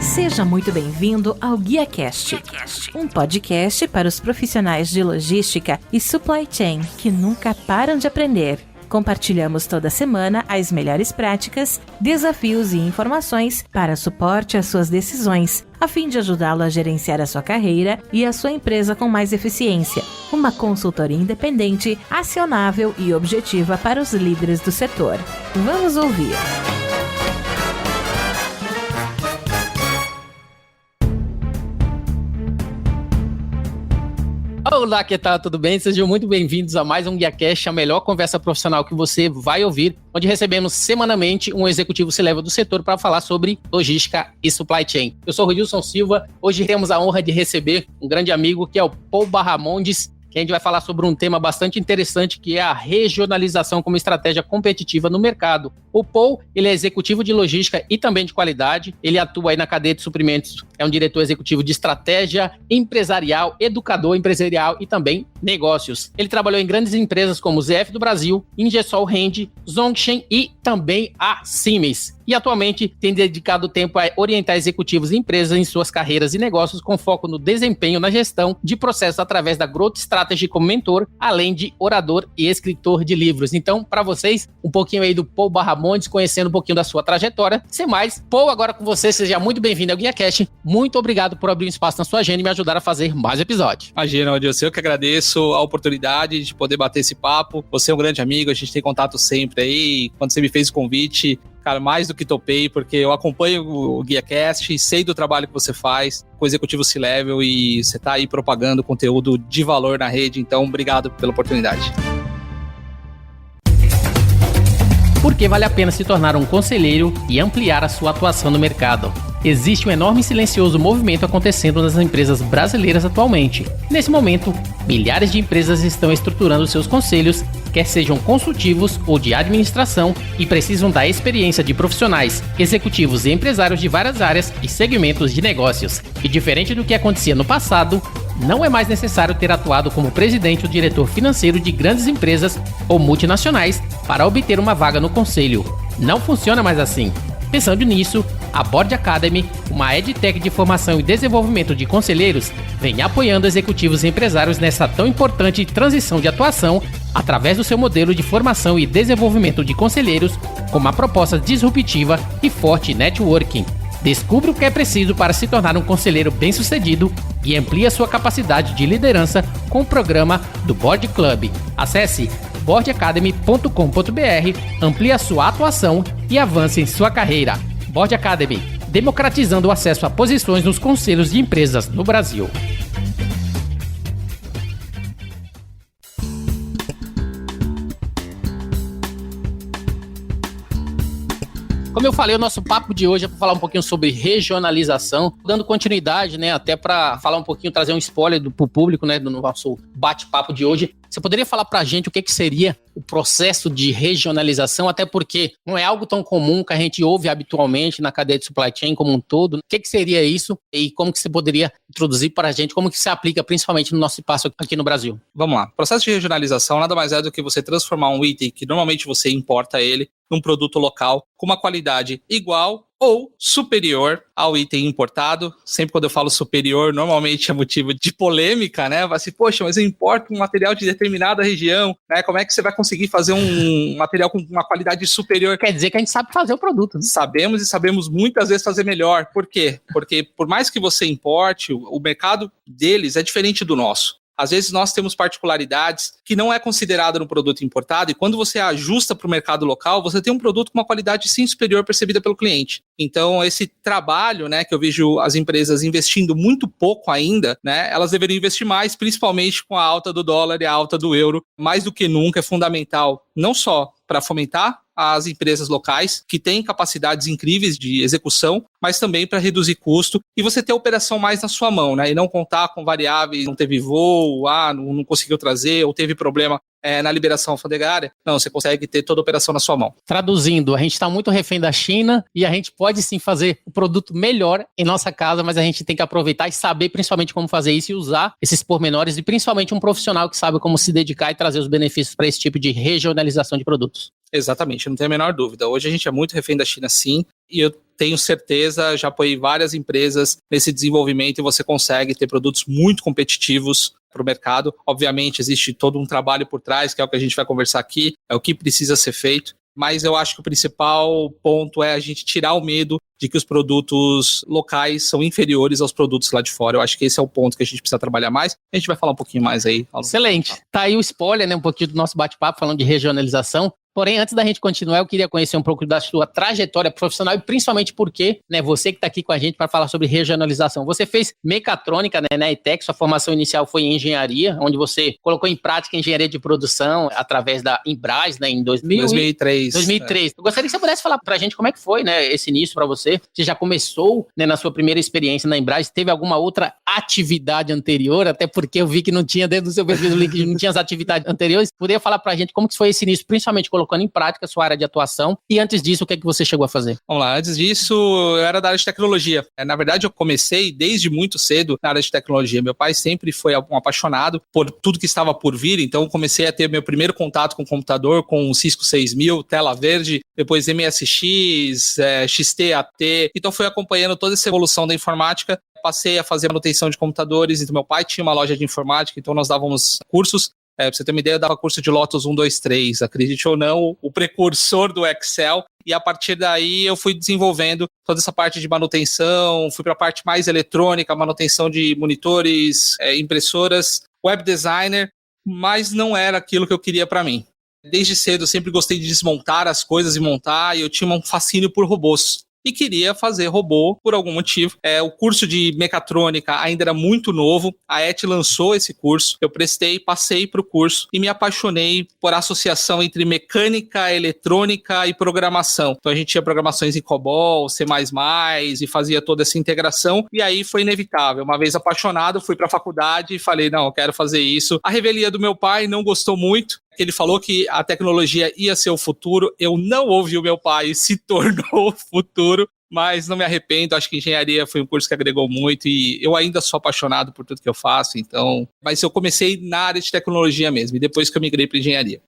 Seja muito bem-vindo ao GuiaCast, um podcast para os profissionais de logística e supply chain que nunca param de aprender. Compartilhamos toda semana as melhores práticas, desafios e informações para suporte às suas decisões, a fim de ajudá-lo a gerenciar a sua carreira e a sua empresa com mais eficiência. Uma consultoria independente, acionável e objetiva para os líderes do setor. Vamos ouvir! Olá, que tal? Tudo bem? Sejam muito bem-vindos a mais um GuiaCast, a melhor conversa profissional que você vai ouvir, onde recebemos semanalmente um executivo C-Level do setor para falar sobre logística e supply chain. Eu sou o Rodilson Silva, hoje temos a honra de receber um grande amigo que é o Paul Barramondes, que a gente vai falar sobre um tema bastante interessante, que é a regionalização como estratégia competitiva no mercado. O Paul, ele é executivo de logística e também de qualidade, ele atua aí na cadeia de suprimentos, é um diretor executivo de estratégia empresarial, educador empresarial e também negócios. Ele trabalhou em grandes empresas como ZF do Brasil, Ingersoll Rand, Zhongshan e também a Siemens. E atualmente tem dedicado tempo a orientar executivos e empresas em suas carreiras e negócios com foco no desempenho na gestão de processos através da Growth Strategy como mentor, além de orador e escritor de livros. Então, para vocês, um pouquinho aí do Paul Barramondes, conhecendo um pouquinho da sua trajetória. Sem mais, Paul, agora com você, seja muito bem-vindo ao GuiaCast. Muito obrigado por abrir um espaço na sua agenda e me ajudar a fazer mais episódios. Imagina, Odilson, eu que agradeço a oportunidade de poder bater esse papo. Você é um grande amigo, a gente tem contato sempre aí. Quando você me fez o convite, cara, mais do que topei, porque eu acompanho o GuiaCast, sei do trabalho que você faz com o executivo C-Level e você tá aí propagando conteúdo de valor na rede, então obrigado pela oportunidade. Por que vale a pena se tornar um conselheiro e ampliar a sua atuação no mercado? Existe um enorme e silencioso movimento acontecendo nas empresas brasileiras atualmente. Nesse momento, milhares de empresas estão estruturando seus conselhos, quer sejam consultivos ou de administração, e precisam da experiência de profissionais, executivos e empresários de várias áreas e segmentos de negócios. E diferente do que acontecia no passado, não é mais necessário ter atuado como presidente ou diretor financeiro de grandes empresas ou multinacionais para obter uma vaga no conselho. Não funciona mais assim. Pensando nisso, a Board Academy, uma edtech de formação e desenvolvimento de conselheiros, vem apoiando executivos e empresários nessa tão importante transição de atuação através do seu modelo de formação e desenvolvimento de conselheiros com uma proposta disruptiva e forte networking. Descubra o que é preciso para se tornar um conselheiro bem-sucedido e amplie a sua capacidade de liderança com o programa do Board Club. Acesse boardacademy.com.br, amplie a sua atuação e avance em sua carreira. Board Academy, democratizando o acesso a posições nos conselhos de empresas no Brasil. Como eu falei, o nosso papo de hoje é para falar um pouquinho sobre regionalização, dando continuidade, né, até para falar um pouquinho, trazer um spoiler pro público, né, do nosso bate-papo de hoje. Você poderia falar para a gente o que seria o processo de regionalização, até porque não é algo tão comum que a gente ouve habitualmente na cadeia de supply chain como um todo. O que seria isso e como que você poderia introduzir para a gente, como que se aplica principalmente no nosso espaço aqui no Brasil? Vamos lá. O processo de regionalização nada mais é do que você transformar um item que normalmente você importa ele num produto local com uma qualidade igual ou superior ao item importado. Sempre quando eu falo superior, normalmente é motivo de polêmica, né? Vai assim, poxa, mas eu importo um material de determinada região, né? Como é que você vai conseguir fazer um material com uma qualidade superior? Quer dizer que a gente sabe fazer o produto, né? Sabemos e sabemos muitas vezes fazer melhor. Por quê? Porque por mais que você importe, o mercado deles é diferente do nosso. Às vezes nós temos particularidades que não é considerado no produto importado e quando você ajusta para o mercado local, você tem um produto com uma qualidade sim superior percebida pelo cliente. Então esse trabalho, né, que eu vejo as empresas investindo muito pouco ainda, né, elas deveriam investir mais, principalmente com a alta do dólar e a alta do euro, mais do que nunca é fundamental, não só para fomentar as empresas locais, que têm capacidades incríveis de execução, mas também para reduzir custo e você ter a operação mais na sua mão, né? E não contar com variáveis, não teve voo, não conseguiu trazer, ou teve problema na liberação alfandegária. Não, você consegue ter toda a operação na sua mão. Traduzindo, a gente está muito refém da China e a gente pode sim fazer o produto melhor em nossa casa, mas a gente tem que aproveitar e saber principalmente como fazer isso e usar esses pormenores e principalmente um profissional que sabe como se dedicar e trazer os benefícios para esse tipo de regionalização de produtos. Exatamente, não tenho a menor dúvida. Hoje a gente é muito refém da China, sim, e eu tenho certeza, já apoiei várias empresas nesse desenvolvimento e você consegue ter produtos muito competitivos para o mercado. Obviamente, existe todo um trabalho por trás, que é o que a gente vai conversar aqui, é o que precisa ser feito, mas eu acho que o principal ponto é a gente tirar o medo de que os produtos locais são inferiores aos produtos lá de fora. Eu acho que esse é o ponto que a gente precisa trabalhar mais. A gente vai falar um pouquinho mais aí. Excelente. Tá aí o spoiler, né? Um pouquinho do nosso bate-papo falando de regionalização. Porém, antes da gente continuar, eu queria conhecer um pouco da sua trajetória profissional e principalmente porque, né, você que está aqui com a gente para falar sobre regionalização. Você fez mecatrônica, né, na ETEC, sua formação inicial foi em engenharia, onde você colocou em prática engenharia de produção através da Embrás, né, em 2003. 2003. Eu gostaria que você pudesse falar para a gente como é que foi, né, esse início para você. Você já começou, né, na sua primeira experiência na Embrás, teve alguma outra atividade anterior, até porque eu vi que não tinha dentro do seu perfil do LinkedIn, não tinha as atividades anteriores. Poderia falar para a gente como que foi esse início, principalmente colocando em prática a sua área de atuação e antes disso, o que é que você chegou a fazer? Vamos lá, antes disso, eu era da área de tecnologia. Na verdade, eu comecei desde muito cedo na área de tecnologia. Meu pai sempre foi um apaixonado por tudo que estava por vir, então comecei a ter meu primeiro contato com o computador, com o Cisco 6000, tela verde, depois MSX, XT-AT, então fui acompanhando toda essa evolução da informática. Passei a fazer manutenção de computadores, então meu pai tinha uma loja de informática, então nós dávamos cursos. Pra você ter uma ideia, eu dava curso de Lotus 1, 2, 3, acredite ou não, o precursor do Excel, e a partir daí eu fui desenvolvendo toda essa parte de manutenção, fui para a parte mais eletrônica, manutenção de monitores, impressoras, web designer, mas não era aquilo que eu queria para mim. Desde cedo eu sempre gostei de desmontar as coisas e montar, e eu tinha um fascínio por robôs. E queria fazer robô por algum motivo. O curso de mecatrônica ainda era muito novo, a ET lançou esse curso, eu prestei, passei para o curso e me apaixonei por associação entre mecânica, eletrônica e programação. Então a gente tinha programações em COBOL, C++ e fazia toda essa integração e aí foi inevitável. Uma vez apaixonado, fui para a faculdade e falei, não, eu quero fazer isso. A revelia do meu pai não gostou muito, ele falou que a tecnologia ia ser o futuro, eu não ouvi o meu pai e se tornou o futuro, mas não me arrependo, acho que engenharia foi um curso que agregou muito e eu ainda sou apaixonado por tudo que eu faço, então, mas eu comecei na área de tecnologia mesmo, e depois que eu migrei para engenharia.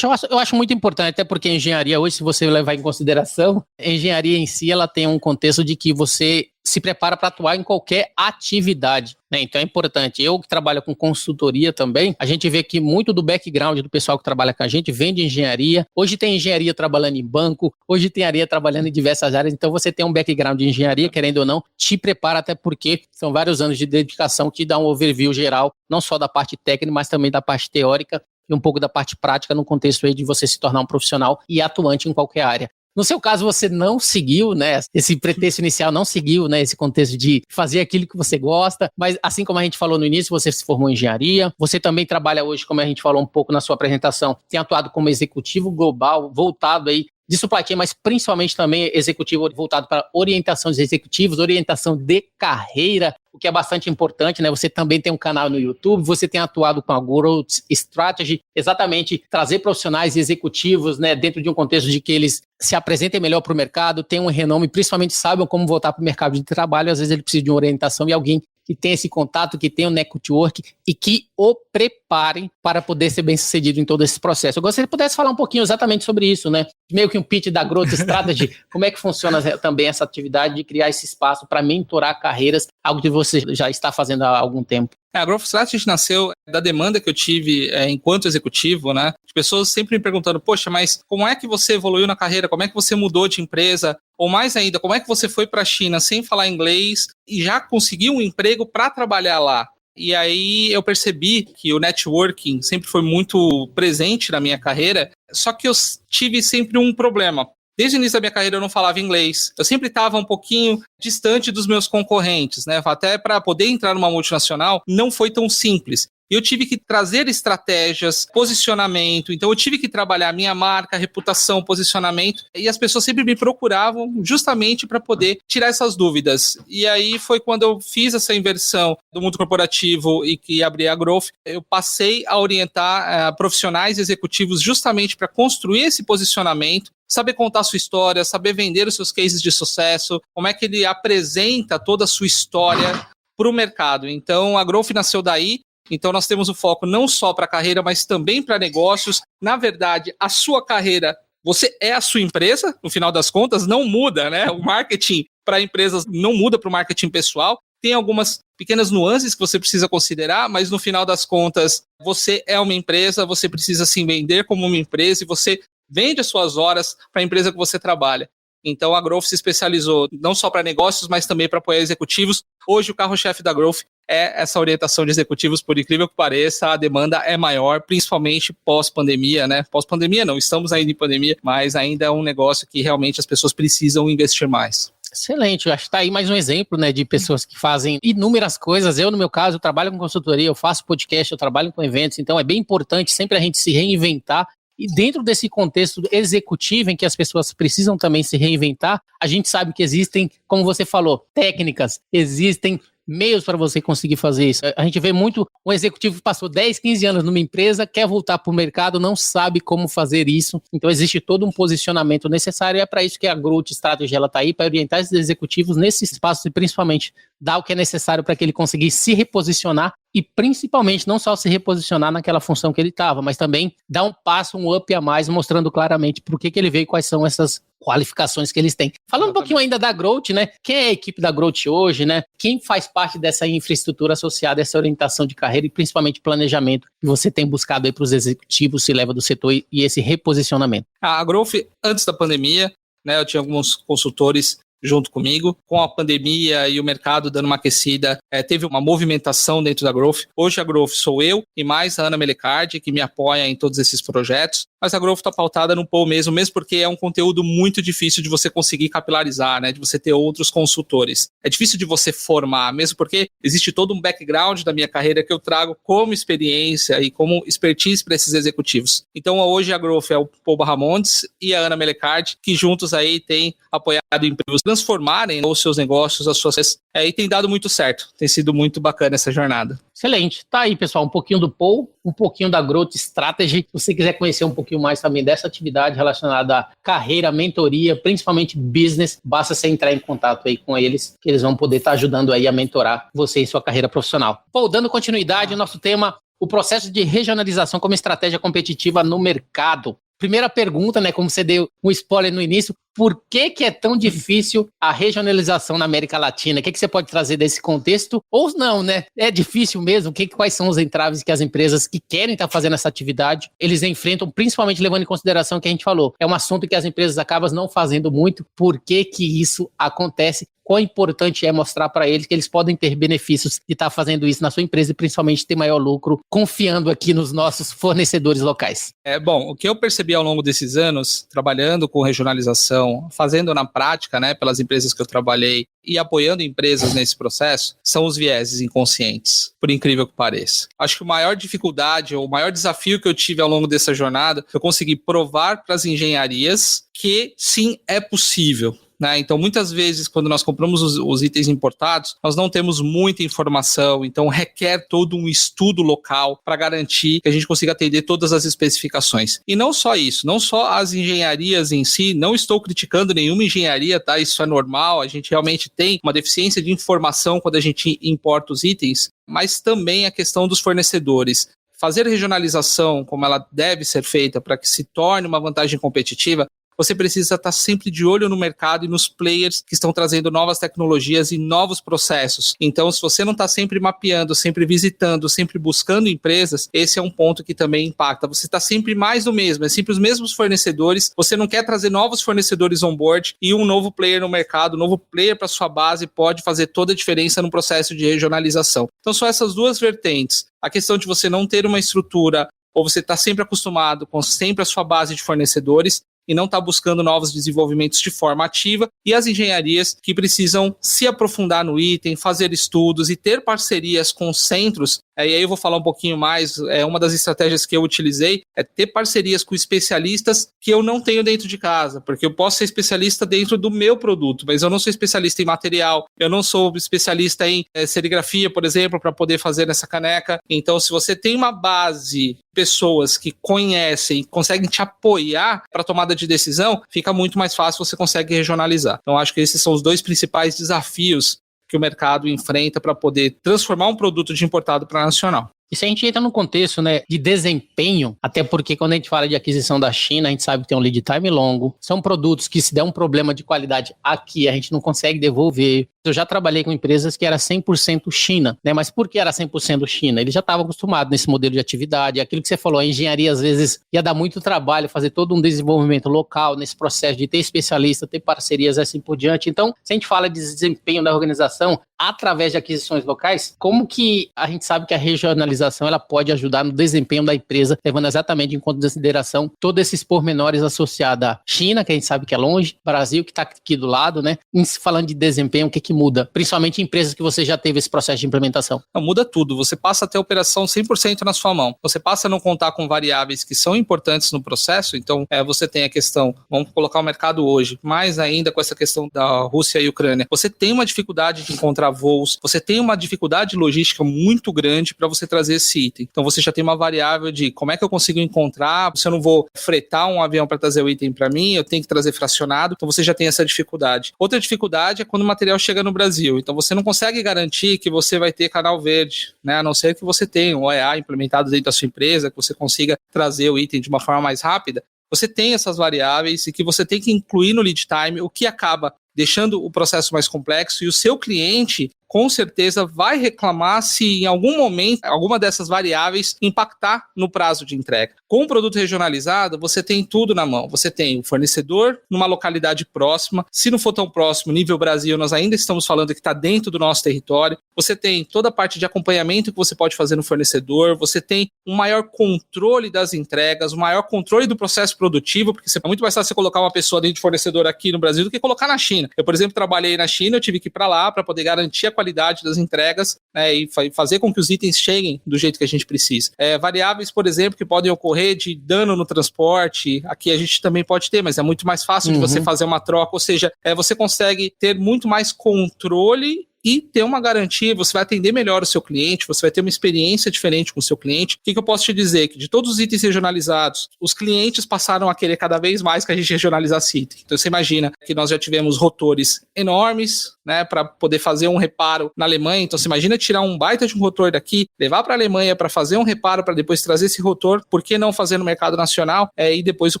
Eu acho muito importante, até porque a engenharia hoje, se você levar em consideração, a engenharia em si, ela tem um contexto de que você se prepara para atuar em qualquer atividade, né? Então é importante. Eu que trabalho com consultoria também, a gente vê que muito do background do pessoal que trabalha com a gente vem de engenharia. Hoje tem engenharia trabalhando em banco, hoje tem engenharia trabalhando em diversas áreas, então você tem um background de engenharia, querendo ou não, te prepara até porque são vários anos de dedicação que dá um overview geral, não só da parte técnica, mas também da parte teórica e um pouco da parte prática no contexto aí de você se tornar um profissional e atuante em qualquer área. No seu caso, você não seguiu, né, esse pretexto inicial, não seguiu, né, esse contexto de fazer aquilo que você gosta, mas assim como a gente falou no início, você se formou em engenharia, você também trabalha hoje, como a gente falou um pouco na sua apresentação, tem atuado como executivo global, voltado aí de supply chain, mas principalmente também executivo voltado para orientação de executivos, orientação de carreira, o que é bastante importante, né? Você também tem um canal no YouTube, você tem atuado com a Growth Strategy, exatamente trazer profissionais e executivos, né, dentro de um contexto de que eles se apresentem melhor para o mercado, tenham um renome, principalmente saibam como voltar para o mercado de trabalho, às vezes ele precisa de uma orientação e alguém que tem esse contato, que tem o network e que o preparem para poder ser bem sucedido em todo esse processo. Eu gostaria que pudesse falar um pouquinho exatamente sobre isso, né? Meio que um pitch da Growth Strategy, como é que funciona também essa atividade de criar esse espaço para mentorar carreiras, algo que você já está fazendo há algum tempo. A Growth Strategy nasceu da demanda que eu tive enquanto executivo, né? As pessoas sempre me perguntando, poxa, mas como é que você evoluiu na carreira? Como é que você mudou de empresa? Ou mais ainda, como é que você foi para a China sem falar inglês e já conseguiu um emprego para trabalhar lá? E aí eu percebi que o networking sempre foi muito presente na minha carreira, só que eu tive sempre um problema. Desde o início da minha carreira eu não falava inglês. Eu sempre estava um pouquinho distante dos meus concorrentes, né? Até para poder entrar numa multinacional não foi tão simples. E eu tive que trazer estratégias, posicionamento. Então, eu tive que trabalhar minha marca, reputação, posicionamento. E as pessoas sempre me procuravam justamente para poder tirar essas dúvidas. E aí foi quando eu fiz essa inversão do mundo corporativo e que abri a Growth. Eu passei a orientar profissionais e executivos justamente para construir esse posicionamento, saber contar a sua história, saber vender os seus cases de sucesso, como é que ele apresenta toda a sua história para o mercado. Então, a Growth nasceu daí. Então, nós temos o foco não só para a carreira, mas também para negócios. Na verdade, a sua carreira, você é a sua empresa, no final das contas, não muda, né? O marketing para empresas não muda para o marketing pessoal. Tem algumas pequenas nuances que você precisa considerar, mas no final das contas, você é uma empresa, você precisa se vender como uma empresa e você vende as suas horas para a empresa que você trabalha. Então, a Growth se especializou não só para negócios, mas também para apoiar executivos. Hoje, o carro-chefe da Growth é essa orientação de executivos, por incrível que pareça, a demanda é maior, principalmente pós-pandemia, né? Pós-pandemia não, estamos ainda em pandemia, mas ainda é um negócio que realmente as pessoas precisam investir mais. Excelente, eu acho que está aí mais um exemplo, né, de pessoas que fazem inúmeras coisas. Eu, no meu caso, eu trabalho com consultoria, eu faço podcast, eu trabalho com eventos, então é bem importante sempre a gente se reinventar. E dentro desse contexto executivo em que as pessoas precisam também se reinventar, a gente sabe que existem, como você falou, técnicas, existem meios para você conseguir fazer isso. A gente vê muito um executivo que passou 10, 15 anos numa empresa, quer voltar para o mercado, não sabe como fazer isso. Então existe todo um posicionamento necessário e é para isso que a Growth Strategy está aí, para orientar esses executivos nesse espaço e principalmente dar o que é necessário para que ele consiga se reposicionar e principalmente não só se reposicionar naquela função que ele estava, mas também dar um passo, um up a mais, mostrando claramente por que ele veio e quais são essas qualificações que eles têm. Falando um pouquinho ainda da Growth, né? Quem é a equipe da Growth hoje, né? Quem faz parte dessa infraestrutura associada a essa orientação de carreira e principalmente planejamento que você tem buscado aí para os executivos, se leva do setor e esse reposicionamento? A Growth, antes da pandemia, né? Eu tinha alguns consultores junto comigo. Com a pandemia e o mercado dando uma aquecida, teve uma movimentação dentro da Growth. Hoje a Growth sou eu e mais a Ana Melecardi, que me apoia em todos esses projetos. Mas a Growth está pautada no Paul mesmo porque é um conteúdo muito difícil de você conseguir capilarizar, né? De você ter outros consultores. É difícil de você formar, mesmo porque existe todo um background da minha carreira que eu trago como experiência e como expertise para esses executivos. Então hoje a Growth é o Paul Barramontes e a Ana Melecardi, que juntos aí têm apoiado empresas transformarem os seus negócios, as suas... e tem dado muito certo. Tem sido muito bacana essa jornada. Excelente. Tá aí, pessoal, um pouquinho do Paul, um pouquinho da Growth Strategy. Se você quiser conhecer um pouquinho mais também dessa atividade relacionada à carreira, mentoria, principalmente business, basta você entrar em contato aí com eles, que eles vão poder estar ajudando aí a mentorar você em sua carreira profissional. Paul, dando continuidade ao nosso tema, o processo de regionalização como estratégia competitiva no mercado. Primeira pergunta, né, como você deu um spoiler no início, por que é tão difícil a regionalização na América Latina? O que você pode trazer desse contexto? Ou não, né? É difícil mesmo? Quais são os entraves que as empresas que querem estar fazendo essa atividade, eles enfrentam, principalmente levando em consideração o que a gente falou. É um assunto que as empresas acabam não fazendo muito. Por que isso acontece? Quão importante é mostrar para eles que eles podem ter benefícios de estar fazendo isso na sua empresa e principalmente ter maior lucro, confiando aqui nos nossos fornecedores locais. Bom, o que eu percebi ao longo desses anos, trabalhando com regionalização, fazendo na prática, né, pelas empresas que eu trabalhei e apoiando empresas nesse processo, são os vieses inconscientes, por incrível que pareça. Acho que a maior dificuldade, ou o maior desafio que eu tive ao longo dessa jornada, foi conseguir provar para as engenharias que sim, é possível. Né? Então, muitas vezes, quando nós compramos os itens importados, nós não temos muita informação, então requer todo um estudo local para garantir que a gente consiga atender todas as especificações. E não só isso, não só as engenharias em si, não estou criticando nenhuma engenharia, tá? Isso é normal, a gente realmente tem uma deficiência de informação quando a gente importa os itens, mas também a questão dos fornecedores. Fazer regionalização como ela deve ser feita para que se torne uma vantagem competitiva, você precisa estar sempre de olho no mercado e nos players que estão trazendo novas tecnologias e novos processos. Então, se você não está sempre mapeando, sempre visitando, sempre buscando empresas, esse é um ponto que também impacta. Você está sempre mais do mesmo, é sempre os mesmos fornecedores, você não quer trazer novos fornecedores on board e um novo player no mercado, um novo player para sua base pode fazer toda a diferença no processo de regionalização. Então, são essas duas vertentes. A questão de você não ter uma estrutura ou você está sempre acostumado com sempre a sua base de fornecedores, e não está buscando novos desenvolvimentos de forma ativa, e as engenharias que precisam se aprofundar no item, fazer estudos e ter parcerias com centros. E aí eu vou falar um pouquinho mais, uma das estratégias que eu utilizei é ter parcerias com especialistas que eu não tenho dentro de casa, porque eu posso ser especialista dentro do meu produto, mas eu não sou especialista em material, eu não sou especialista em serigrafia, por exemplo, para poder fazer nessa caneca. Então, se você tem uma base, pessoas que conhecem, conseguem te apoiar para tomada de decisão, fica muito mais fácil, você consegue regionalizar. Então, acho que esses são os dois principais desafios que o mercado enfrenta para poder transformar um produto de importado para nacional. E se a gente entra no contexto, né, de desempenho, até porque quando a gente fala de aquisição da China, a gente sabe que tem um lead time longo, são produtos que se der um problema de qualidade aqui, a gente não consegue devolver. Eu já trabalhei com empresas que era 100% China, né? Mas por que era 100% China? Eles já estavam acostumados nesse modelo de atividade. Aquilo que você falou, a engenharia às vezes ia dar muito trabalho fazer todo um desenvolvimento local nesse processo de ter especialista, ter parcerias assim por diante. Então, se a gente fala de desempenho da organização através de aquisições locais, como que a gente sabe que a regionalização ela pode ajudar no desempenho da empresa, levando exatamente em consideração todos esses pormenores associados à China, que a gente sabe que é longe, Brasil, que está aqui do lado, né? E falando de desempenho, o que muda? Principalmente em empresas que você já teve esse processo de implementação. Não, muda tudo. Você passa a ter a operação 100% na sua mão. Você passa a não contar com variáveis que são importantes no processo. Então, você tem a questão, vamos colocar o mercado hoje, mais ainda com essa questão da Rússia e Ucrânia. Você tem uma dificuldade de encontrar voos, você tem uma dificuldade logística muito grande para você trazer esse item. Então, você já tem uma variável de como é que eu consigo encontrar, se eu não vou fretar um avião para trazer o item para mim, eu tenho que trazer fracionado. Então, você já tem essa dificuldade. Outra dificuldade é quando o material chega no Brasil. Então, você não consegue garantir que você vai ter canal verde, né? A não ser que você tenha um OEA implementado dentro da sua empresa, que você consiga trazer o item de uma forma mais rápida. Você tem essas variáveis e que você tem que incluir no lead time, o que acaba deixando o processo mais complexo, e o seu cliente com certeza vai reclamar se em algum momento alguma dessas variáveis impactar no prazo de entrega. Com o produto regionalizado, você tem tudo na mão. Você tem o fornecedor numa localidade próxima. Se não for tão próximo, nível Brasil, nós ainda estamos falando que está dentro do nosso território. Você tem toda a parte de acompanhamento que você pode fazer no fornecedor. Você tem um maior controle das entregas, um maior controle do processo produtivo, porque é muito mais fácil você colocar uma pessoa dentro de fornecedor aqui no Brasil do que colocar na China. Eu, por exemplo, trabalhei na China, eu tive que ir para lá para poder garantir a qualidade das entregas, né, e fazer com que os itens cheguem do jeito que a gente precisa. Variáveis, por exemplo, que podem ocorrer de dano no transporte, aqui a gente também pode ter, mas é muito mais fácil de você fazer uma troca, ou seja, você consegue ter muito mais controle e ter uma garantia, você vai atender melhor o seu cliente, você vai ter uma experiência diferente com o seu cliente. O que eu posso te dizer? Que de todos os itens regionalizados, os clientes passaram a querer cada vez mais que a gente regionalizasse item. Então você imagina que nós já tivemos rotores enormes, né, para poder fazer um reparo na Alemanha. Então você imagina tirar um baita de um rotor daqui, levar para a Alemanha para fazer um reparo, para depois trazer esse rotor, por que não fazer no mercado nacional? E depois o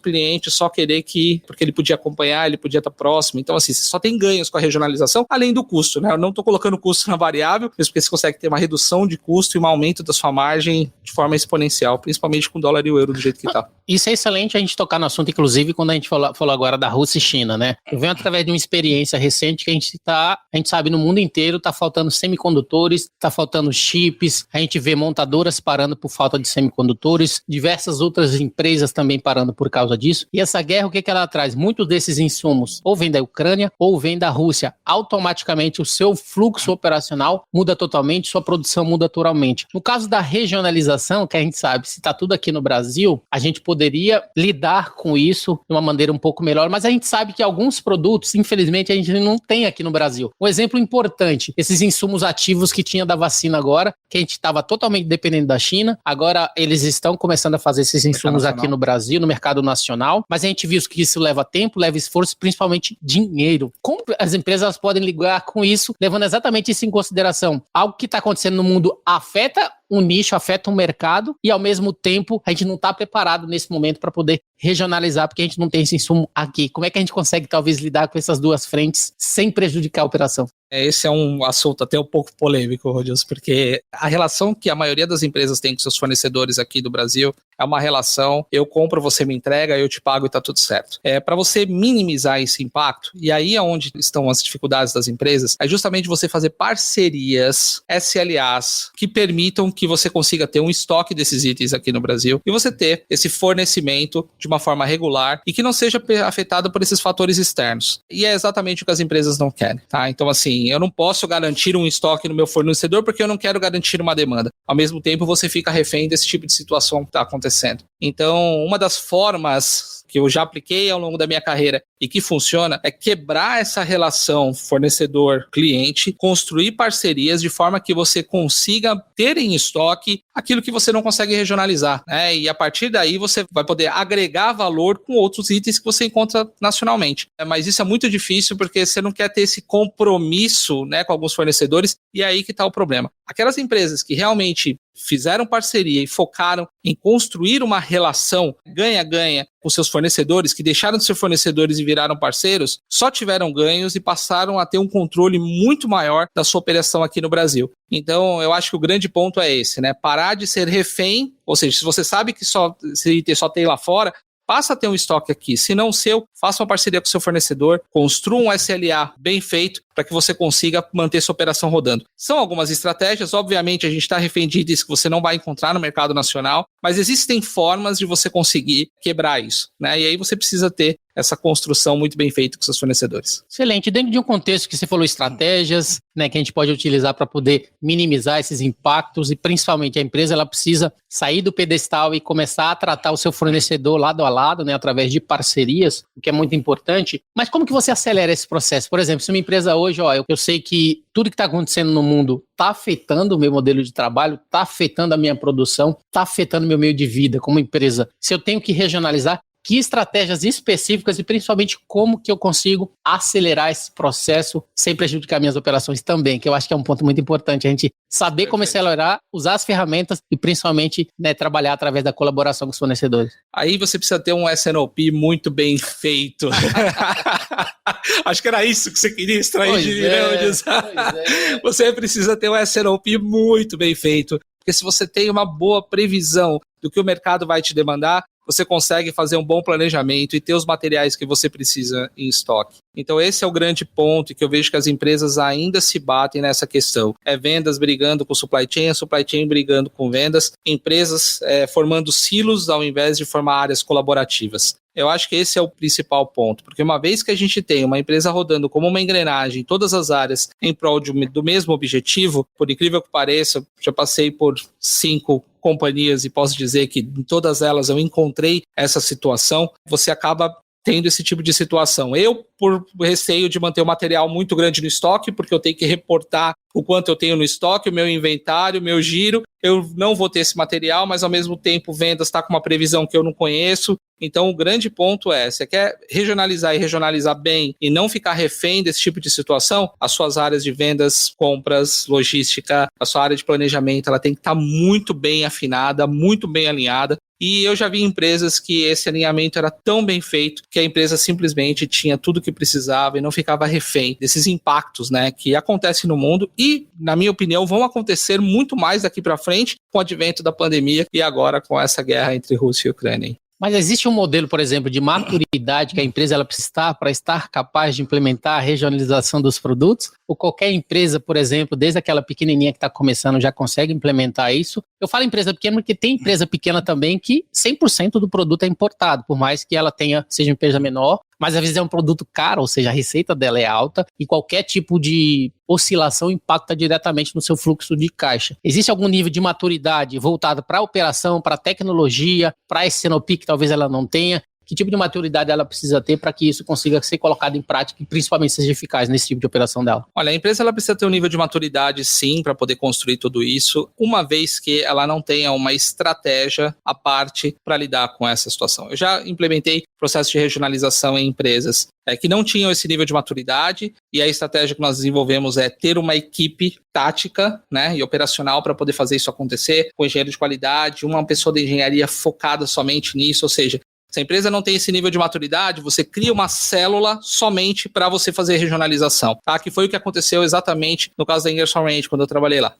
cliente só querer que, porque ele podia acompanhar, ele podia estar próximo. Então assim, você só tem ganhos com a regionalização, além do custo, né? Eu não estou colocando custo na variável, mesmo porque você consegue ter uma redução de custo e um aumento da sua margem de forma exponencial, principalmente com o dólar e o euro do jeito que está. Isso é excelente a gente tocar no assunto, inclusive, quando a gente falou agora da Rússia e China, né? Eu venho através de uma experiência recente que a gente sabe, no mundo inteiro está faltando semicondutores, está faltando chips, a gente vê montadoras parando por falta de semicondutores, diversas outras empresas também parando por causa disso. E essa guerra, o que ela traz? Muitos desses insumos ou vêm da Ucrânia ou vêm da Rússia. Automaticamente o seu fluxo operacional muda totalmente, sua produção muda totalmente. No caso da regionalização, que a gente sabe, se está tudo aqui no Brasil, a gente poderia lidar com isso de uma maneira um pouco melhor, mas a gente sabe que alguns produtos, infelizmente, a gente não tem aqui no Brasil. Um exemplo importante, esses insumos ativos que tinha da vacina agora, que a gente estava totalmente dependendo da China, agora eles estão começando a fazer esses insumos aqui no Brasil, no mercado nacional, mas a gente viu que isso leva tempo, leva esforço, principalmente dinheiro. Como as empresas podem lidar com isso, levando exatamente isso em consideração? Algo que está acontecendo no mundo afeta um nicho, afeta um mercado e, ao mesmo tempo, a gente não está preparado nesse momento para poder regionalizar, porque a gente não tem esse insumo aqui. Como é que a gente consegue, talvez, lidar com essas duas frentes sem prejudicar a operação? Esse é um assunto até um pouco polêmico, Rodilson, porque a relação que a maioria das empresas tem com seus fornecedores aqui do Brasil é uma relação, eu compro, você me entrega, eu te pago e tá tudo certo. Para você minimizar esse impacto, e aí é onde estão as dificuldades das empresas, é justamente você fazer parcerias, SLAs, que permitam que você consiga ter um estoque desses itens aqui no Brasil e você ter esse fornecimento de uma forma regular e que não seja afetada por esses fatores externos. E é exatamente o que as empresas não querem, tá? Então, assim, eu não posso garantir um estoque no meu fornecedor porque eu não quero garantir uma demanda. Ao mesmo tempo, você fica refém desse tipo de situação que está acontecendo. Então, uma das formas que eu já apliquei ao longo da minha carreira e que funciona é quebrar essa relação fornecedor-cliente, construir parcerias de forma que você consiga ter em estoque aquilo que você não consegue regionalizar, né? E a partir daí você vai poder agregar valor com outros itens que você encontra nacionalmente. Mas isso é muito difícil porque você não quer ter esse compromisso, né, com alguns fornecedores, e é aí que está o problema. Aquelas empresas que realmente fizeram parceria e focaram em construir uma relação ganha-ganha com seus fornecedores, que deixaram de ser fornecedores e viraram parceiros, só tiveram ganhos e passaram a ter um controle muito maior da sua operação aqui no Brasil. Então, eu acho que o grande ponto é esse, né? Parar de ser refém, ou seja, se você sabe que esse item só tem lá fora, passa a ter um estoque aqui. Se não o seu, faça uma parceria com o seu fornecedor, construa um SLA bem feito para que você consiga manter sua operação rodando. São algumas estratégias, obviamente a gente está refém de itens que você não vai encontrar no mercado nacional, mas existem formas de você conseguir quebrar isso, né? E aí você precisa ter essa construção muito bem feita com seus fornecedores. Excelente. Dentro de um contexto que você falou, estratégias, né, que a gente pode utilizar para poder minimizar esses impactos e principalmente a empresa ela precisa sair do pedestal e começar a tratar o seu fornecedor lado a lado, né, através de parcerias, o que é muito importante. Mas como que você acelera esse processo? Por exemplo, se uma empresa hoje, eu sei que tudo que está acontecendo no mundo está afetando o meu modelo de trabalho, está afetando a minha produção, está afetando o meu meio de vida como empresa. Se eu tenho que regionalizar, que estratégias específicas e principalmente como que eu consigo acelerar esse processo sem prejudicar minhas operações também, que eu acho que é um ponto muito importante, a gente saber como acelerar, usar as ferramentas e principalmente, né, trabalhar através da colaboração com os fornecedores. Aí você precisa ter um S&OP muito bem feito. Acho que era isso que você queria extrair de Miranda. Você precisa ter um S&OP muito bem feito, porque se você tem uma boa previsão do que o mercado vai te demandar, você consegue fazer um bom planejamento e ter os materiais que você precisa em estoque. Então esse é o grande ponto que eu vejo que as empresas ainda se batem nessa questão. É vendas brigando com supply chain, a supply chain brigando com vendas, empresas formando silos ao invés de formar áreas colaborativas. Eu acho que esse é o principal ponto, porque uma vez que a gente tem uma empresa rodando como uma engrenagem em todas as áreas em prol do mesmo objetivo, por incrível que pareça, já passei por 5 companhias e posso dizer que em todas elas eu encontrei essa situação, você acaba tendo esse tipo de situação. Eu, por receio de manter o material muito grande no estoque, porque eu tenho que reportar o quanto eu tenho no estoque, o meu inventário, o meu giro, eu não vou ter esse material, mas ao mesmo tempo vendas está com uma previsão que eu não conheço. Então o grande ponto é, você quer regionalizar e regionalizar bem e não ficar refém desse tipo de situação, as suas áreas de vendas, compras, logística, a sua área de planejamento, ela tem que estar muito bem afinada, muito bem alinhada. E eu já vi empresas que esse alinhamento era tão bem feito que a empresa simplesmente tinha tudo o que precisava e não ficava refém desses impactos, né, que acontecem no mundo e, na minha opinião, vão acontecer muito mais daqui para frente com o advento da pandemia e agora com essa guerra entre Rússia e Ucrânia. Mas existe um modelo, por exemplo, de maturidade que a empresa ela precisa estar para estar capaz de implementar a regionalização dos produtos? Ou qualquer empresa, por exemplo, desde aquela pequenininha que está começando, já consegue implementar isso? Eu falo empresa pequena porque tem empresa pequena também que 100% do produto é importado, por mais que ela seja uma empresa menor, mas às vezes é um produto caro, ou seja, a receita dela é alta e qualquer tipo de oscilação impacta diretamente no seu fluxo de caixa. Existe algum nível de maturidade voltado para a operação, para a tecnologia, para a S&OP que talvez ela não tenha? Que tipo de maturidade ela precisa ter para que isso consiga ser colocado em prática e principalmente seja eficaz nesse tipo de operação dela? Olha, a empresa ela precisa ter um nível de maturidade, sim, para poder construir tudo isso, uma vez que ela não tenha uma estratégia à parte para lidar com essa situação. Eu já implementei processo de regionalização em empresas que não tinham esse nível de maturidade e a estratégia que nós desenvolvemos é ter uma equipe tática, né, e operacional para poder fazer isso acontecer, com engenheiro de qualidade, uma pessoa de engenharia focada somente nisso, ou seja, se a empresa não tem esse nível de maturidade, você cria uma célula somente para você fazer regionalização, tá? Que foi o que aconteceu exatamente no caso da Ingersoll Rand, quando eu trabalhei lá.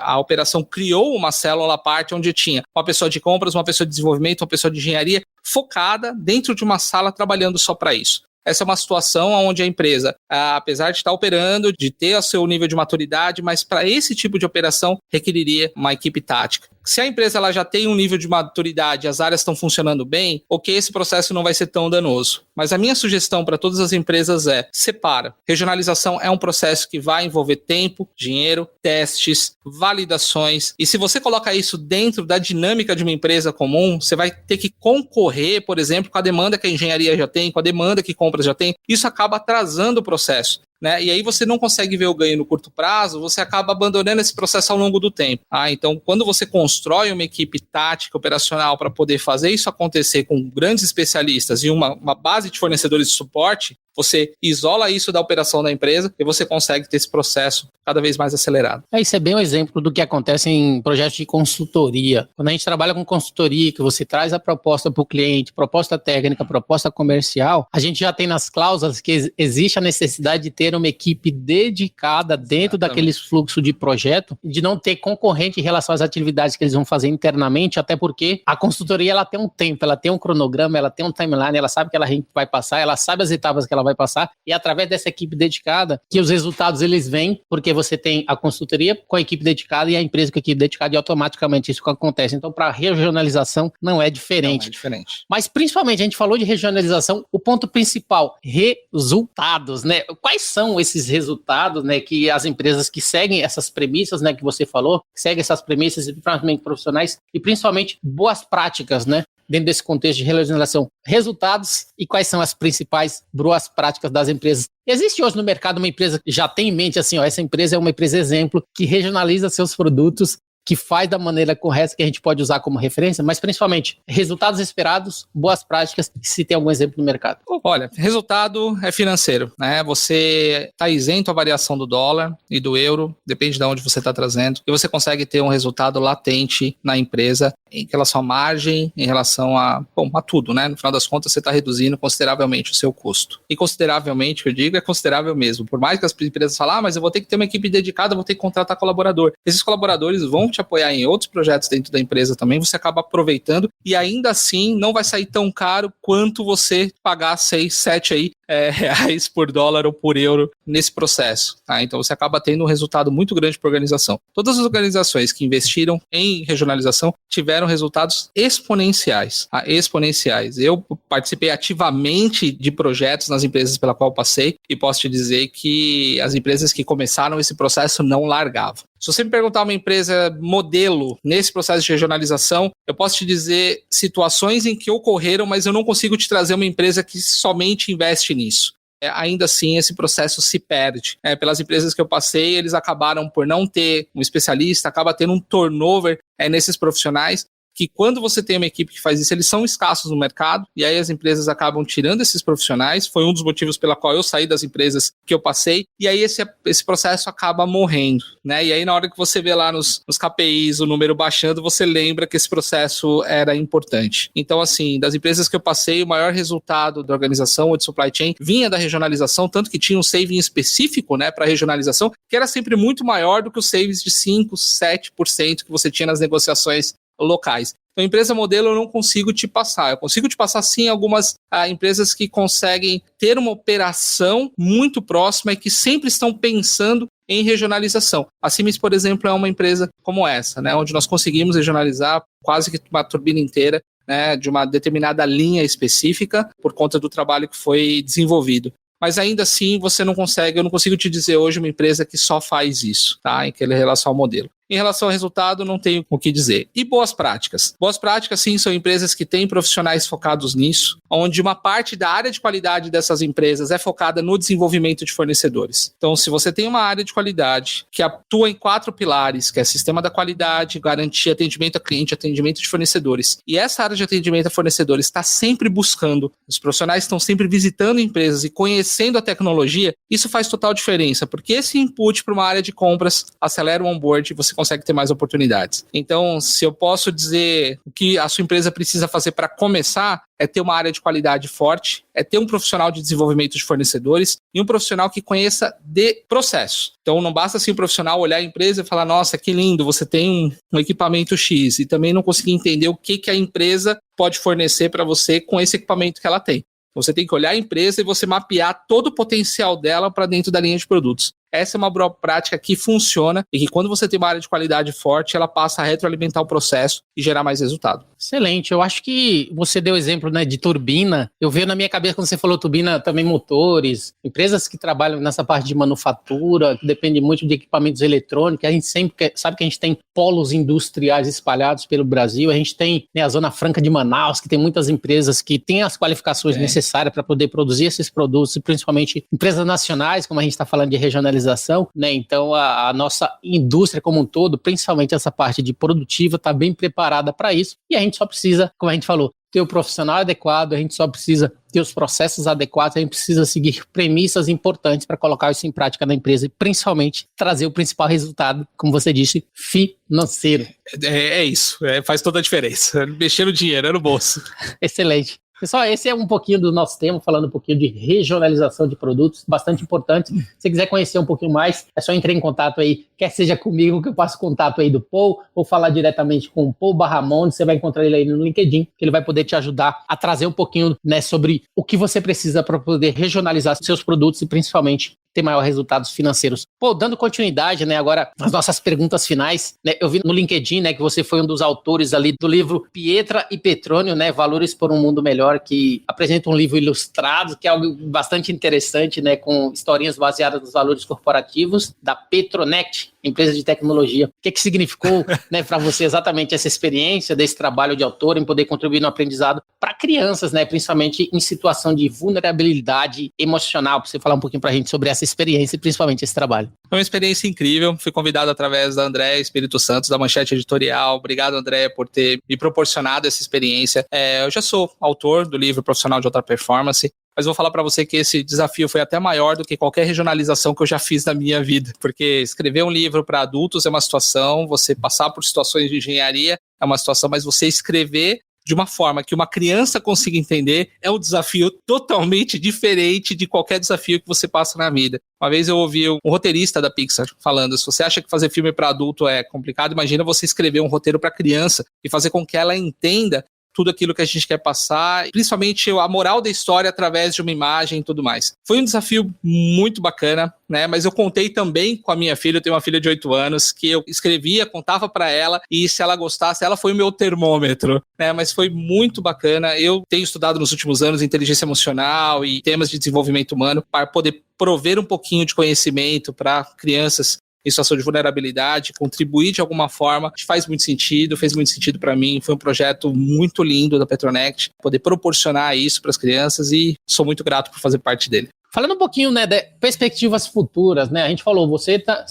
A operação criou uma célula à parte onde tinha uma pessoa de compras, uma pessoa de desenvolvimento, uma pessoa de engenharia focada dentro de uma sala trabalhando só para isso. Essa é uma situação onde a empresa, apesar de estar operando, de ter o seu nível de maturidade, mas para esse tipo de operação requeriria uma equipe tática. Se a empresa ela já tem um nível de maturidade, as áreas estão funcionando bem, ok, esse processo não vai ser tão danoso. Mas a minha sugestão para todas as empresas é: separa. Regionalização é um processo que vai envolver tempo, dinheiro, testes, validações. E se você coloca isso dentro da dinâmica de uma empresa comum, você vai ter que concorrer, por exemplo, com a demanda que a engenharia já tem, com a demanda que compras já tem. Isso acaba atrasando o processo. Né? E aí você não consegue ver o ganho no curto prazo, você acaba abandonando esse processo ao longo do tempo. Então, quando você constrói uma equipe tática, operacional, para poder fazer isso acontecer com grandes especialistas e uma base de fornecedores de suporte, você isola isso da operação da empresa e você consegue ter esse processo cada vez mais acelerado. Isso é bem um exemplo do que acontece em projetos de consultoria. Quando a gente trabalha com consultoria, que você traz a proposta para o cliente, proposta técnica, proposta comercial, a gente já tem nas cláusulas que existe a necessidade de ter uma equipe dedicada dentro daquele fluxo de projeto, de não ter concorrente em relação às atividades que eles vão fazer internamente, até porque a consultoria ela tem um tempo, ela tem um cronograma, ela tem um timeline, ela sabe que ela vai passar, ela sabe as etapas que ela vai passar, e através dessa equipe dedicada que os resultados eles vêm, porque você tem a consultoria com a equipe dedicada e a empresa com a equipe dedicada, e automaticamente isso que acontece. Então, para regionalização não é diferente. Não é diferente. Mas principalmente, a gente falou de regionalização, o ponto principal, resultados, né? Quais são esses resultados, né, que as empresas que seguem essas premissas, né, que você falou, que seguem essas premissas, principalmente profissionais, e principalmente boas práticas, né, dentro desse contexto de regionalização, resultados e quais são as principais boas práticas das empresas. Existe hoje no mercado uma empresa que já tem em mente assim, essa empresa é uma empresa exemplo, que regionaliza seus produtos, que faz da maneira correta, que a gente pode usar como referência, mas principalmente resultados esperados, boas práticas, se tem algum exemplo no mercado. Olha, resultado é financeiro, né? Você está isento à variação do dólar e do euro, depende de onde você está trazendo, e você consegue ter um resultado latente na empresa em relação à margem, em relação a tudo, né? No final das contas, você está reduzindo consideravelmente o seu custo. E consideravelmente, eu digo, é considerável mesmo. Por mais que as empresas falem, mas eu vou ter que ter uma equipe dedicada, vou ter que contratar colaborador. Esses colaboradores vão te apoiar em outros projetos dentro da empresa também, você acaba aproveitando e ainda assim não vai sair tão caro quanto você pagar 6, 7 aí, reais por dólar ou por euro nesse processo. Tá? Então você acaba tendo um resultado muito grande para a organização. Todas as organizações que investiram em regionalização tiveram resultados exponenciais. Tá? Exponenciais. Eu participei ativamente de projetos nas empresas pela qual passei e posso te dizer que as empresas que começaram esse processo não largavam. Se você me perguntar uma empresa modelo nesse processo de regionalização, eu posso te dizer situações em que ocorreram, mas eu não consigo te trazer uma empresa que somente investe nisso. Ainda assim, esse processo se perde. Pelas empresas que eu passei, eles acabaram por não ter um especialista, acaba tendo um turnover nesses profissionais, que quando você tem uma equipe que faz isso, eles são escassos no mercado, e aí as empresas acabam tirando esses profissionais. Foi um dos motivos pela qual eu saí das empresas que eu passei, e aí esse processo acaba morrendo, né? E aí na hora que você vê lá nos KPIs o número baixando, você lembra que esse processo era importante. Então, assim, das empresas que eu passei, o maior resultado da organização ou de supply chain vinha da regionalização, tanto que tinha um saving específico, né, para regionalização, que era sempre muito maior do que os savings de 5%, 7% que você tinha nas negociações locais. Então, empresa modelo eu não consigo te passar. Eu consigo te passar, sim, algumas empresas que conseguem ter uma operação muito próxima e que sempre estão pensando em regionalização. A Siemens, por exemplo, é uma empresa como essa, né, onde nós conseguimos regionalizar quase que uma turbina inteira, né, de uma determinada linha específica por conta do trabalho que foi desenvolvido. Mas ainda assim, você não consegue, eu não consigo te dizer hoje uma empresa que só faz isso, tá, em relação ao modelo. Em relação ao resultado, não tenho o que dizer. E boas práticas? Boas práticas, sim, são empresas que têm profissionais focados nisso, onde uma parte da área de qualidade dessas empresas é focada no desenvolvimento de fornecedores. Então, se você tem uma área de qualidade que atua em 4 pilares, que é sistema da qualidade, garantia, atendimento a cliente, atendimento de fornecedores, e essa área de atendimento a fornecedores está sempre buscando, os profissionais estão sempre visitando empresas e conhecendo a tecnologia, isso faz total diferença, porque esse input para uma área de compras acelera o onboard e você consegue ter mais oportunidades. Então, se eu posso dizer o que a sua empresa precisa fazer para começar, é ter uma área de qualidade forte, é ter um profissional de desenvolvimento de fornecedores e um profissional que conheça de processo. Então, não basta assim o profissional olhar a empresa e falar, nossa, que lindo, você tem um equipamento X, e também não conseguir entender o que a empresa pode fornecer para você com esse equipamento que ela tem. Você tem que olhar a empresa e você mapear todo o potencial dela para dentro da linha de produtos. essa é uma boa prática que funciona e que quando você tem uma área de qualidade forte, ela passa a retroalimentar o processo e gerar mais resultado. Excelente, eu acho que você deu exemplo, né, de turbina, eu vejo na minha cabeça quando você falou turbina também motores, empresas que trabalham nessa parte de manufatura, que depende muito de equipamentos eletrônicos, a gente sempre sabe que a gente tem polos industriais espalhados pelo Brasil, a gente tem, né, a Zona Franca de Manaus, que tem muitas empresas que têm as qualificações necessárias para poder produzir esses produtos, e principalmente empresas nacionais, como a gente está falando de regionalização, né, então a nossa indústria como um todo, principalmente essa parte de produtiva, está bem preparada para isso, e a gente só precisa, como a gente falou, ter o profissional adequado, a gente só precisa ter os processos adequados, a gente precisa seguir premissas importantes para colocar isso em prática na empresa e principalmente trazer o principal resultado, como você disse, financeiro. É isso, faz toda a diferença. Mexer no dinheiro, no bolso. Excelente. Pessoal, esse é um pouquinho do nosso tema, falando um pouquinho de regionalização de produtos, bastante importante. Se você quiser conhecer um pouquinho mais, é só entrar em contato aí, quer seja comigo, que eu passo contato aí do Paul, ou falar diretamente com o Paul Barramon, você vai encontrar ele aí no LinkedIn, que ele vai poder te ajudar a trazer um pouquinho, né, sobre o que você precisa para poder regionalizar seus produtos e principalmente ter maiores resultados financeiros. Pô, dando continuidade, né, agora as nossas perguntas finais, né, eu vi no LinkedIn, né, que você foi um dos autores ali do livro Pietra e Petrônio, né, Valores por um Mundo Melhor, que apresenta um livro ilustrado, que é algo bastante interessante, né, com historinhas baseadas nos valores corporativos da Petronet, empresa de tecnologia. O que significou, né, para você exatamente essa experiência desse trabalho de autor em poder contribuir no aprendizado para crianças, né, principalmente em situação de vulnerabilidade emocional, para você falar um pouquinho para a gente sobre essa experiência e principalmente esse trabalho. Foi uma experiência incrível, fui convidado através da Andréa Espírito Santos, da Manchete Editorial. Obrigado, Andréa, por ter me proporcionado essa experiência. Eu já sou autor do livro Profissional de Alta Performance, mas vou falar para você que esse desafio foi até maior do que qualquer regionalização que eu já fiz na minha vida, porque escrever um livro para adultos é uma situação, você passar por situações de engenharia é uma situação, mas você escrever de uma forma que uma criança consiga entender é um desafio totalmente diferente de qualquer desafio que você passa na vida. Uma vez eu ouvi um roteirista da Pixar falando, se você acha que fazer filme para adulto é complicado, imagina você escrever um roteiro para criança e fazer com que ela entenda tudo aquilo que a gente quer passar, principalmente a moral da história através de uma imagem e tudo mais. Foi um desafio muito bacana, né? Mas eu contei também com a minha filha, eu tenho uma filha de 8 anos, que eu escrevia, contava para ela, e se ela gostasse, ela foi o meu termômetro, né? Mas foi muito bacana. Eu tenho estudado nos últimos anos inteligência emocional e temas de desenvolvimento humano para poder prover um pouquinho de conhecimento para crianças em situação de vulnerabilidade, contribuir de alguma forma, fez muito sentido para mim, foi um projeto muito lindo da Petronet, poder proporcionar isso para as crianças e sou muito grato por fazer parte dele. Falando um pouquinho, né, de perspectivas futuras, né, a gente falou,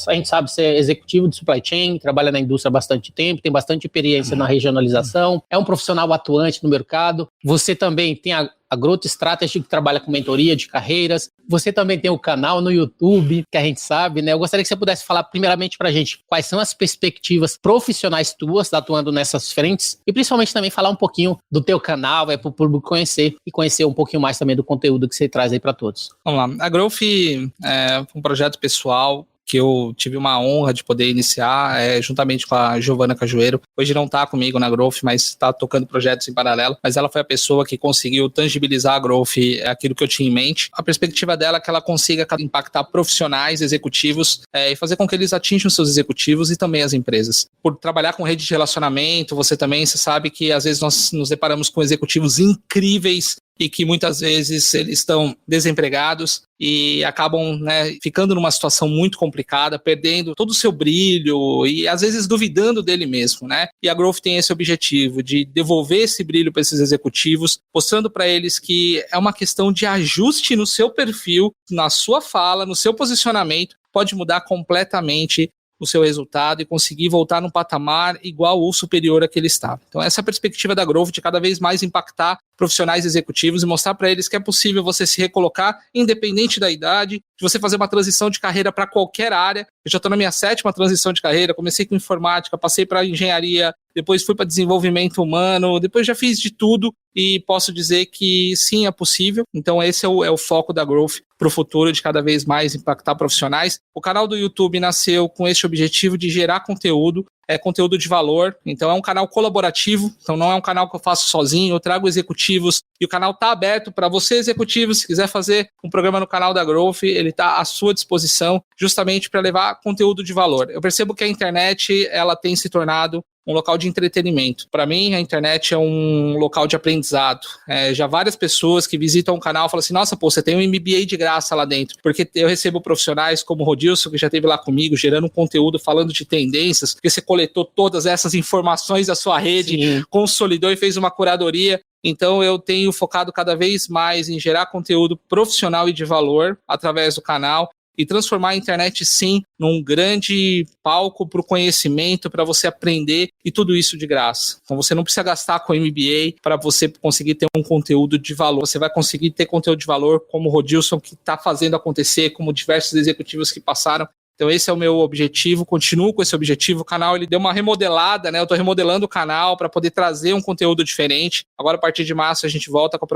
a gente sabe ser executivo de supply chain, trabalha na indústria há bastante tempo, tem bastante experiência na regionalização, é um profissional atuante no mercado, você também tem a Growth Strategy, que trabalha com mentoria de carreiras. Você também tem o canal no YouTube, que a gente sabe, né? Eu gostaria que você pudesse falar primeiramente pra gente quais são as perspectivas profissionais tuas atuando nessas frentes e principalmente também falar um pouquinho do teu canal, para o público conhecer e conhecer um pouquinho mais também do conteúdo que você traz aí para todos. Vamos lá. A Growth é um projeto pessoal que eu tive uma honra de poder iniciar juntamente com a Giovana Cajueiro. Hoje não está comigo na Growth, mas está tocando projetos em paralelo. Mas ela foi a pessoa que conseguiu tangibilizar a Growth, aquilo que eu tinha em mente. A perspectiva dela é que ela consiga impactar profissionais, executivos, e fazer com que eles atinjam seus executivos e também as empresas. Por trabalhar com rede de relacionamento, você sabe que às vezes nós nos deparamos com executivos incríveis e que muitas vezes eles estão desempregados e acabam, né, ficando numa situação muito complicada, perdendo todo o seu brilho e às vezes duvidando dele mesmo, né? E a Growth tem esse objetivo de devolver esse brilho para esses executivos, mostrando para eles que é uma questão de ajuste no seu perfil, na sua fala, no seu posicionamento, pode mudar completamente o seu resultado e conseguir voltar num patamar igual ou superior a que ele estava. Então essa é a perspectiva da Growth, de cada vez mais impactar profissionais executivos e mostrar para eles que é possível você se recolocar independente da idade, de você fazer uma transição de carreira para qualquer área. Eu já estou na minha 7ª transição de carreira, comecei com informática, passei para engenharia, depois fui para desenvolvimento humano, depois já fiz de tudo e posso dizer que sim, é possível. Então esse é o foco da Growth para o futuro, de cada vez mais impactar profissionais. O canal do YouTube nasceu com esse objetivo de gerar conteúdo, conteúdo de valor, então é um canal colaborativo, então não é um canal que eu faço sozinho, eu trago executivos e o canal está aberto para você, executivo, se quiser fazer um programa no canal da Growth, ele está à sua disposição, justamente para levar conteúdo de valor. Eu percebo que a internet, ela tem se tornado um local de entretenimento. Para mim, a internet é um local de aprendizado. Já várias pessoas que visitam o canal falam assim, nossa, pô, você tem um MBA de graça lá dentro. Porque eu recebo profissionais como o Rodilson, que já esteve lá comigo, gerando um conteúdo, falando de tendências, porque você coletou todas essas informações da sua rede, sim, consolidou e fez uma curadoria. Então, eu tenho focado cada vez mais em gerar conteúdo profissional e de valor através do canal, e transformar a internet, sim, num grande palco para o conhecimento, para você aprender, e tudo isso de graça. Então, você não precisa gastar com MBA para você conseguir ter um conteúdo de valor. Você vai conseguir ter conteúdo de valor como o Rodilson, que está fazendo acontecer, como diversos executivos que passaram. Então esse é o meu objetivo, continuo com esse objetivo. O canal ele deu uma remodelada, né? Eu estou remodelando o canal para poder trazer um conteúdo diferente. Agora, a partir de março, a gente volta com a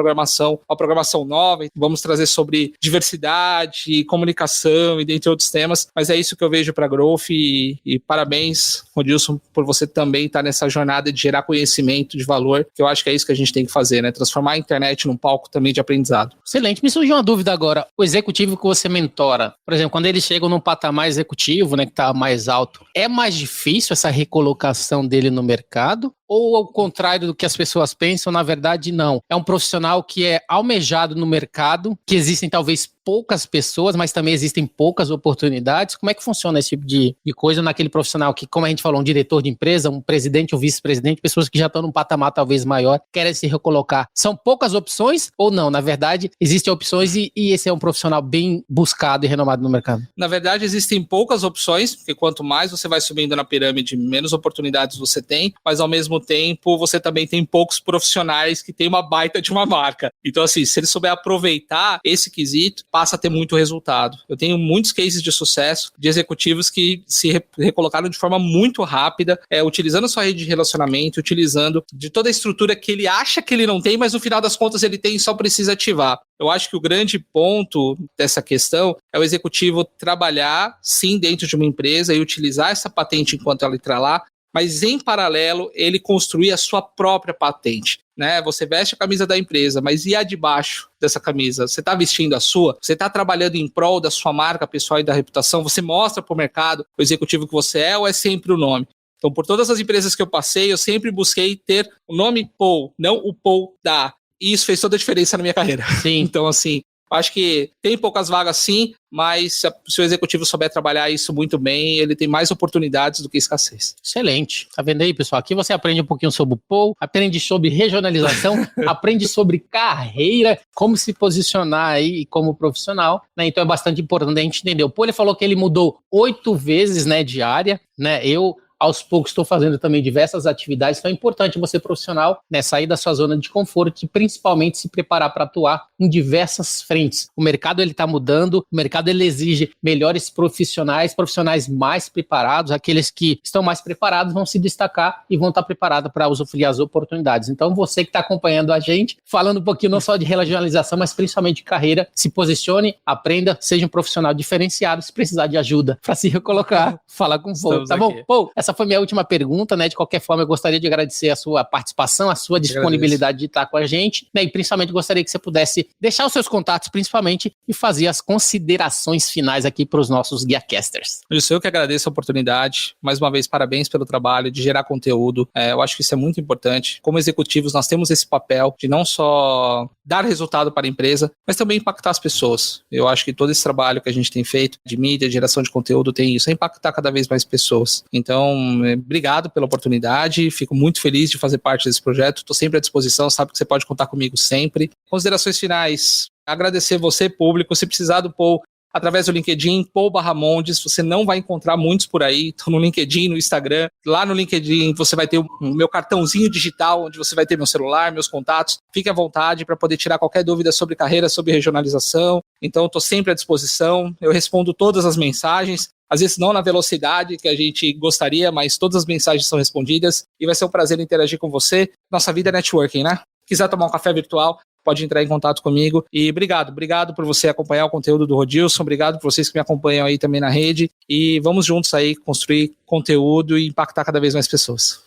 programação nova. Vamos trazer sobre diversidade, comunicação e dentre outros temas. Mas é isso que eu vejo para a Growth e parabéns, Rodilson, por você também estar nessa jornada de gerar conhecimento de valor, que eu acho que é isso que a gente tem que fazer, né? Transformar a internet num palco também de aprendizado. Excelente. Me surgiu uma dúvida agora. O executivo que você mentora, por exemplo, quando eles chegam num patamar executivo, né, que está mais alto, é mais difícil essa recolocação dele no mercado? Ou ao contrário do que as pessoas pensam, na verdade não? É um profissional que é almejado no mercado, que existem talvez poucas pessoas, mas também existem poucas oportunidades. Como é que funciona esse tipo de coisa naquele profissional que, como a gente falou, um diretor de empresa, um presidente ou vice-presidente, pessoas que já estão num patamar talvez maior, querem se recolocar? São poucas opções ou não? Na verdade, existem opções e esse é um profissional bem buscado e renomado no mercado. Na verdade, existem poucas opções, porque quanto mais você vai subindo na pirâmide, menos oportunidades você tem, mas ao mesmo tempo você também tem poucos profissionais que têm uma baita de uma marca. Então assim, se ele souber aproveitar esse quesito, passa a ter muito resultado. Eu tenho muitos cases de sucesso de executivos que se recolocaram de forma muito rápida, utilizando a sua rede de relacionamento, utilizando de toda a estrutura que ele acha que ele não tem, mas no final das contas ele tem e só precisa ativar. Eu acho que o grande ponto dessa questão é o executivo trabalhar, sim, dentro de uma empresa e utilizar essa patente enquanto ela está lá, mas em paralelo ele construir a sua própria patente, né? Você veste a camisa da empresa, mas e a de baixo dessa camisa? Você está vestindo a sua? Você está trabalhando em prol da sua marca pessoal e da reputação? Você mostra para o mercado o executivo que você é ou é sempre o nome? Então, por todas as empresas que eu passei, eu sempre busquei ter o nome Paul, não o Paul da. E isso fez toda a diferença na minha carreira. Sim. Então, assim, acho que tem poucas vagas sim, mas se o executivo souber trabalhar isso muito bem, ele tem mais oportunidades do que escassez. Excelente. Tá vendo aí, pessoal? Aqui você aprende um pouquinho sobre o Paul, aprende sobre regionalização, aprende sobre carreira, como se posicionar aí como profissional, né? Então é bastante importante a gente entender. O Paul, ele falou que ele mudou 8 vezes, né, de área, né? Eu aos poucos estou fazendo também diversas atividades, então é importante você profissional, né, sair da sua zona de conforto e principalmente se preparar para atuar em diversas frentes. O mercado ele está mudando, o mercado ele exige melhores profissionais mais preparados, aqueles que estão mais preparados vão se destacar e vão estar preparados para usufruir as oportunidades. Então você que está acompanhando a gente, falando um pouquinho não só de regionalização, mas principalmente de carreira, se posicione, aprenda, seja um profissional diferenciado, se precisar de ajuda para se recolocar, fala com o Paul, tá bom? Paul, essa foi minha última pergunta, né? De qualquer forma, eu gostaria de agradecer a sua participação, a sua disponibilidade de estar com a gente, né? E principalmente gostaria que você pudesse deixar os seus contatos, principalmente, e fazer as considerações finais aqui para os nossos GuiaCasters. Eu que agradeço a oportunidade. Mais uma vez, parabéns pelo trabalho de gerar conteúdo. Eu acho que isso é muito importante. Como executivos, nós temos esse papel de não só dar resultado para a empresa, mas também impactar as pessoas. Eu acho que todo esse trabalho que a gente tem feito de mídia, de geração de conteúdo, tem isso, é impactar cada vez mais pessoas. Então, obrigado pela oportunidade, fico muito feliz de fazer parte desse projeto, estou sempre à disposição, sabe que você pode contar comigo sempre. Considerações finais, agradecer você, público, se precisar do Paul, através do LinkedIn, Paul/Mondes. Você não vai encontrar muitos por aí. Estou no LinkedIn, no Instagram. Lá no LinkedIn você vai ter o meu cartãozinho digital, onde você vai ter meu celular, meus contatos. Fique à vontade para poder tirar qualquer dúvida sobre carreira, sobre regionalização. Então, estou sempre à disposição. Eu respondo todas as mensagens. Às vezes não na velocidade que a gente gostaria, mas todas as mensagens são respondidas. E vai ser um prazer interagir com você. Nossa vida é networking, né? Quiser tomar um café virtual, pode entrar em contato comigo. E obrigado por você acompanhar o conteúdo do Rodilson, obrigado por vocês que me acompanham aí também na rede, e vamos juntos aí construir conteúdo e impactar cada vez mais pessoas.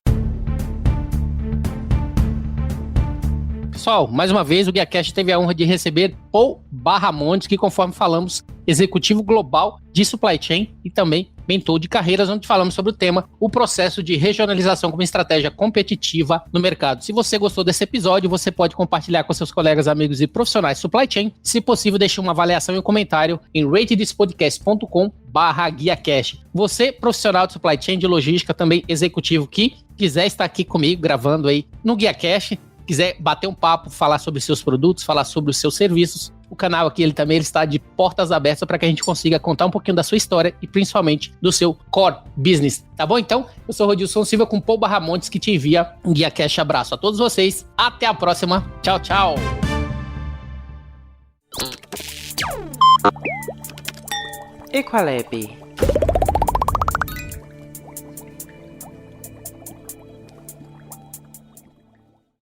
Pessoal, mais uma vez o GuiaCast teve a honra de receber Paul/Mondes, que conforme falamos, executivo global de supply chain e também mentor de carreiras, onde falamos sobre o tema, o processo de regionalização como estratégia competitiva no mercado. Se você gostou desse episódio, você pode compartilhar com seus colegas, amigos e profissionais de supply chain. Se possível, deixe uma avaliação e um comentário em ratethispodcast.com/GuiaCast. Você, profissional de supply chain, de logística, também executivo, que quiser estar aqui comigo gravando aí no GuiaCast, quiser bater um papo, falar sobre seus produtos, falar sobre os seus serviços, o canal aqui ele está de portas abertas para que a gente consiga contar um pouquinho da sua história e principalmente do seu core business. Tá bom? Então, eu sou o Rodilson Silva com Paul/Mondes, que te envia um GuiaCast. Abraço a todos vocês. Até a próxima. Tchau, tchau. Equalab.